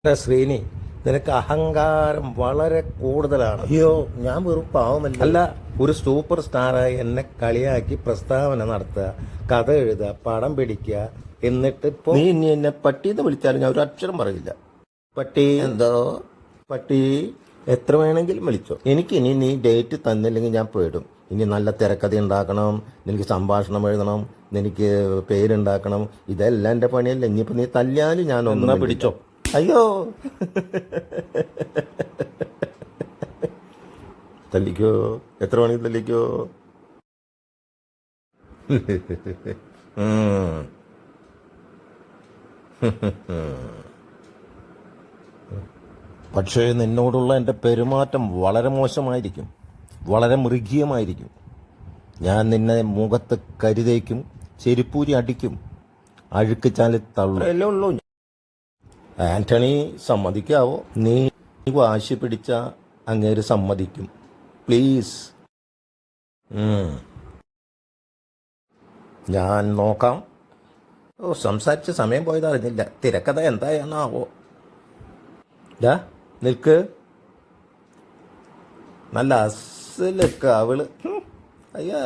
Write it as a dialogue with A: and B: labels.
A: ശ്രീനി, നിനക്ക് അഹങ്കാരം വളരെ കൂടുതലാണ്.
B: അയ്യോ, ഞാൻ വെറും പാവമല്ല.
A: അല്ല, ഒരു സൂപ്പർ സ്റ്റാറായി എന്നെ കളിയാക്കി പ്രസ്താവന നടത്തുക, കഥ എഴുതുക, പടം പിടിക്കുക, എന്നിട്ട് ഇപ്പൊ
B: നീ ഇനി എന്നെ പട്ടിന്ന് വിളിച്ചാലും ഞാൻ ഒരു അക്ഷരം പറയില്ല.
A: പട്ടി
B: എന്തോ
A: പട്ടി
B: എത്ര വേണമെങ്കിലും വിളിച്ചോ. എനിക്ക് ഇനി നീ ഡേറ്റ് തന്നില്ലെങ്കിൽ ഞാൻ പേടും. ഇനി നല്ല തിരക്കഥ ഉണ്ടാക്കണം, നിനക്ക് സംഭാഷണം എഴുതണം, നിനക്ക് പേരുണ്ടാക്കണം. ഇതെല്ലാം എൻ്റെ പണിയല്ല. ഇനിയിപ്പോൾ നീ തല്ലിയാലും ഞാൻ
A: എന്നാ പിടിച്ചോ.
B: അയ്യോ, തല്ലിക്കോ, എത്ര വേണമെങ്കിൽ തല്ലിക്കോ.
A: പക്ഷേ നിന്നോടുള്ള എൻ്റെ പെരുമാറ്റം വളരെ മോശമായിരിക്കും, വളരെ മൃഗീയമായിരിക്കും. ഞാൻ നിന്നെ മുഖത്ത് കരുതേക്കും, ചെരുപ്പൂരി അടിക്കും, അഴുക്ക് ചാലി തള്ളും.
B: അല്ലേ ഉള്ളൂ.
A: ആന്റണി, സമ്മതിക്കാവോ? നീ വാശി പിടിച്ച അങ്ങേര് സമ്മതിക്കും. പ്ലീസ്. ഞാൻ നോക്കാം.
B: സംസാരിച്ച് സമയം പോയത് അറിഞ്ഞില്ല. തിരക്കഥ എന്തായാണാവോ.
A: ഡാ നിൽക്ക്.
B: നല്ല അസലൊക്കെ അവള്. അയ്യാ,